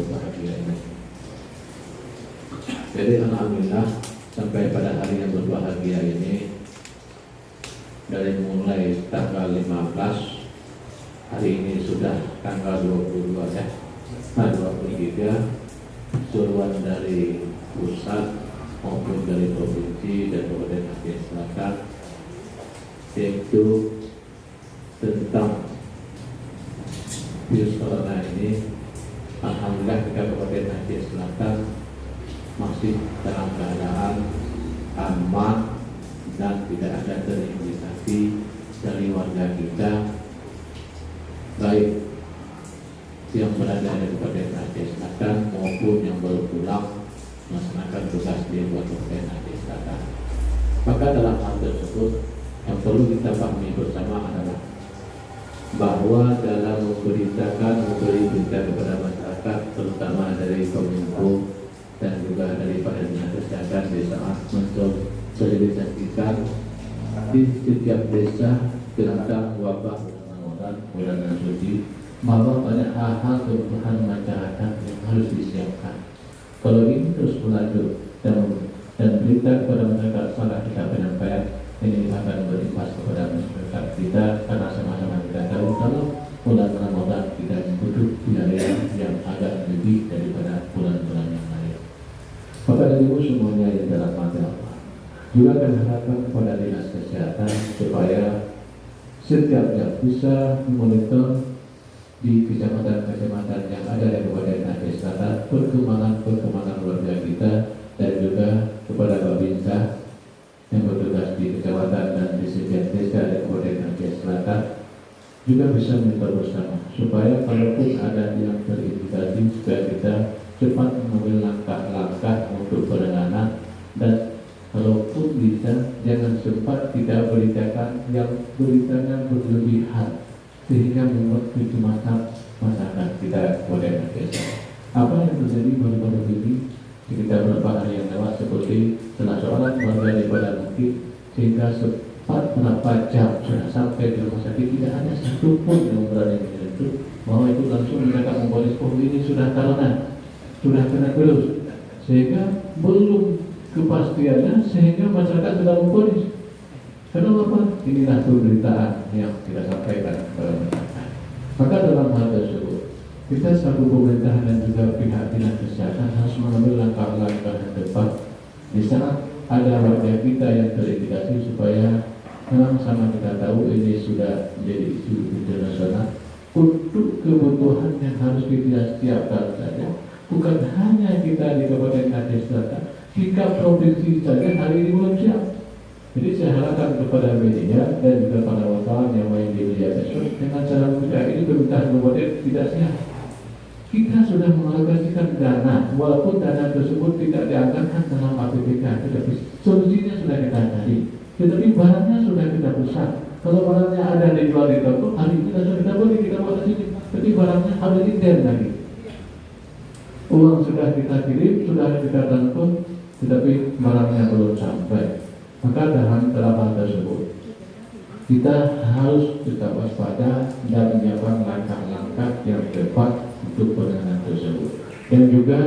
berbahagia ini. Jadi alhamdulillah sampai pada hari yang berbahagia ini, dari mulai tanggal 15, hari ini sudah tanggal 22 ya, 23, suruhan dari pusat maupun dari provinsi dan Kabupaten Aceh Selatan, yaitu tentang virus corona ini. Alhamdulillah kita Kabupaten Aceh Selatan masih dalam keadaan aman dan tidak ada terindikasi dari warga kita, baik yang berada di Kabupaten Aceh Selatan maupun yang baru pulang melaksanakan tugas di luar Kabupaten Aceh Selatan. Maka dalam hal tersebut yang perlu kita pahami bersama adalah bahwa dalam memberi berita kepada masyarakat, terutama dari Kominfo dan juga daripada Dinas Kesehatan di saat mensosialisasikan di setiap desa tentang wabah bulan suci, bahwa banyak hal-hal kebutuhan masyarakat yang harus disiapkan. Kalau ini terus berlanjut dan berita kepada masyarakat salah kita penyampaian, ini akan berimbas kepada masyarakat kita, karena sama-sama kita tahu kalau bulan Ramadan kita duduk di area yang agak lebih daripada bulan-bulan yang lain. Bapak dan Ibu semuanya yang dalam mati Allah, juga akan harapkan kepada Dinas Kesehatan supaya setiapnya bisa memonitor di kecamatan-kecamatan yang ada di Kabupaten Aceh Selatan perkembangan warga kita, dan juga kepada Babinsa yang bertugas di kecamatan dan di setiap desa di Kabupaten Aceh Selatan juga bisa monitor bersama, supaya kalaupun ada yang terindikasi supaya kita cepat mengambil langkah-langkah untuk penanganan, dan kalaupun bisa jangan sempat kita beritakan yang beritanya berlebihan sehingga membuat kecemasan masyarakat kita Kabupaten Aceh Selatan. Apa yang terjadi baru-baru ini sekitar beberapa hari yang lewat, seperti salah seorang warga di Padang Bukit, sehingga sempat berapa jam sudah sampai di rumah sakit, tidak ada satupun yang berani menyentuh, bahwa itu langsung mereka memponis, oh ini sudah corona, sudah kena virus, sehingga belum kepastiannya sehingga masyarakat sudah memponis. Kenapa? Inilah pemberitaan yang kita sampaikan kepada masyarakat. Maka dalam hal tersebut, kita selaku pemerintah dan juga pihak Dinas Kesehatan harus mengambil langkah-langkah yang tepat di saat ada warga kita yang terindikasi, supaya memang sama kita tahu ini sudah menjadi isu internasional untuk kebutuhan yang harus kita siapkan saja. Bukan hanya kita di Kabupaten Aceh Selatan, jika provinsi saja hari ini belum siap. Jadi saya harapkan kepada media dan juga para wartawan yang main di media tersebut, dengan cara mudah ini pemerintahan kabupaten tidak siap. Kita sudah mengalokasikan dana, walaupun dana tersebut tidak dianggarkan dalam APBD, tetapi solusinya sudah kita cari. Tetapi barangnya sudah kita pesan. Kalau barangnya ada dijual di toko, hari ini sudah kita beli, kita bawa ke sini. Tapi barangnya harus inden lagi. Uang sudah kita kirim, sudah kita transfer, tetapi barangnya belum sampai. Maka dalam hal tersebut kita harus tetap waspada dan menyiapkan langkah-langkah yang tepat untuk penanganan tersebut. Dan juga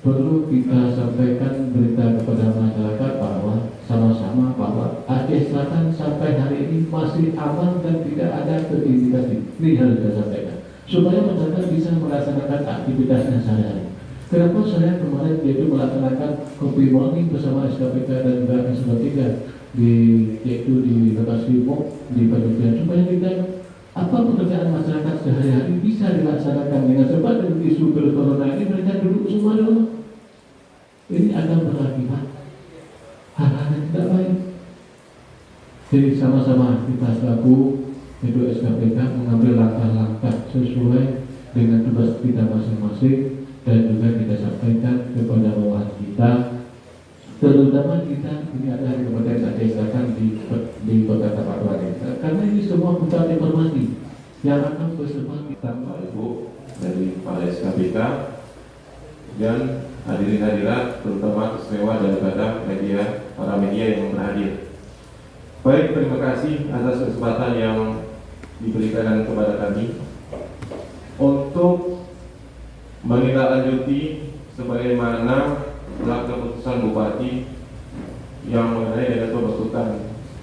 perlu kita sampaikan berita kepada masyarakat bahwa sama-sama bahwa Aceh Selatan sampai hari ini masih aman dan tidak ada terindikasi. Ini harus kita sampaikan supaya masyarakat bisa melaksanakan aktivitasnya sehari-hari. Kenapa saya kemarin yaitu melaksanakan kopi morning bersama SKPK dan juga S3 yaitu di lokasi MOK di Padang, supaya kita apa pekerjaan masyarakat sehari-hari bisa dilaksanakan dengan cepat, dan isu virus corona ini mereka duduk semua dulu. Ini akan berakibat hal-hal yang tidak baik. Jadi sama-sama kita selaku yaitu SKPK mengambil langkah-langkah sesuai dengan tugas kita masing-masing, dan juga kita sampaikan kepada bawahan kita, terutama kita ini ada di Kabupaten Aceh Selatan di Kota Tapakwa Desa, karena ini semua pusat informasi yang akan bersama kita. Bapak Ibu dari para SKPK dan hadirin-hadirat, terutama istimewa daripada media, para media yang berhadir. Baik, terima kasih atas kesempatan yang diberikan kepada kami untuk menindaklanjuti sebagaimana keputusan Bupati yang mengenai dengan pembentukan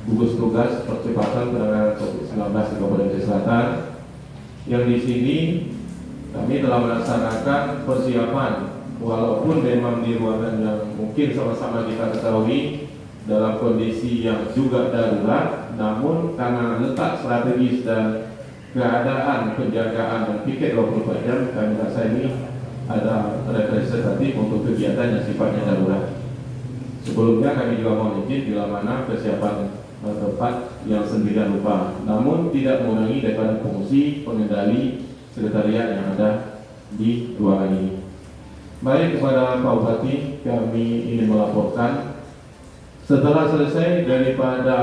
gugus tugas percepatan penanganan COVID-19 di Kabupaten Aceh Selatan, yang di sini kami telah melaksanakan persiapan walaupun memang di ruangan yang mungkin sama-sama kita ketahui dalam kondisi yang juga darurat, namun karena letak strategis dan keadaan penjagaan dan piket 24 jam, kami rasa ini ada representatif untuk kegiatan yang sifatnya darurat. Sebelumnya kami juga mau izin bila mana persiapan tempat yang sendirian lupa, namun tidak mengurangi daripada fungsi pengendali sekretariat yang ada di ruangan ini. Baik, kepada Pak Bupati, kami ingin melaporkan setelah selesai daripada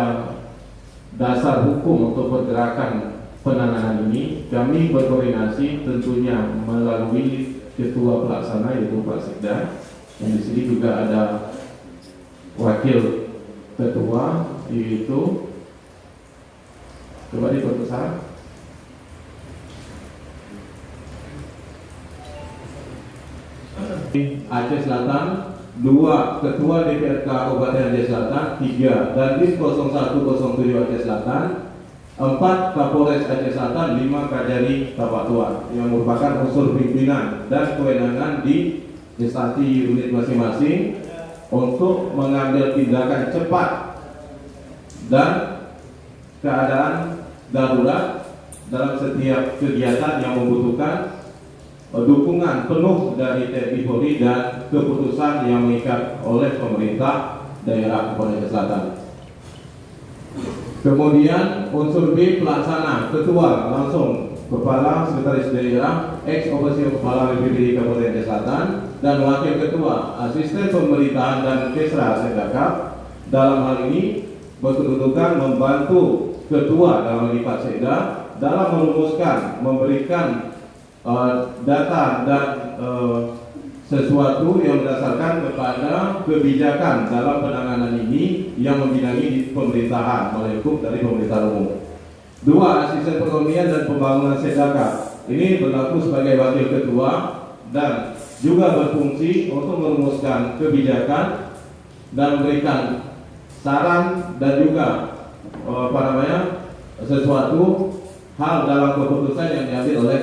dasar hukum untuk pergerakan penanganan ini, kami berkoordinasi tentunya melalui Ketua Pelaksana yaitu Pak Sekda, yang di sini juga ada Wakil Ketua yaitu coba diperkesar Aceh Selatan, 2 Ketua DPRK Kabupaten Aceh Selatan, 3 Dandim 0107 Aceh Selatan, 4 Kapolres Aceh Selatan, 5 Kajari Bapak Tua yang merupakan unsur pimpinan dan kewenangan di instansi unit masing-masing untuk mengambil tindakan cepat dan keadaan darurat dalam setiap kegiatan yang membutuhkan dukungan penuh dari TNI Polri dan keputusan yang mengikat oleh pemerintah daerah Kabupaten Aceh Selatan. Kemudian unsur B pelaksana, ketua langsung kepala sekretaris daerah, ex officio kepala BPD Kabupaten Aceh Selatan, dan wakil ketua asisten pemerintahan dan kesra Sedakap. Dalam hal ini berkedudukan membantu ketua dalam hal ini Pak Sekda dalam merumuskan, memberikan data dan sesuatu yang berdasarkan kepada kebijakan dalam penanganan ini yang membidangi di pemerintahan melingkup dari pemerintah umum. 2 asisten perekonomian dan pembangunan Sedakap ini berlaku sebagai wakil ketua dan juga berfungsi untuk merumuskan kebijakan dan memberikan saran dan juga sesuatu hal dalam keputusan yang diambil oleh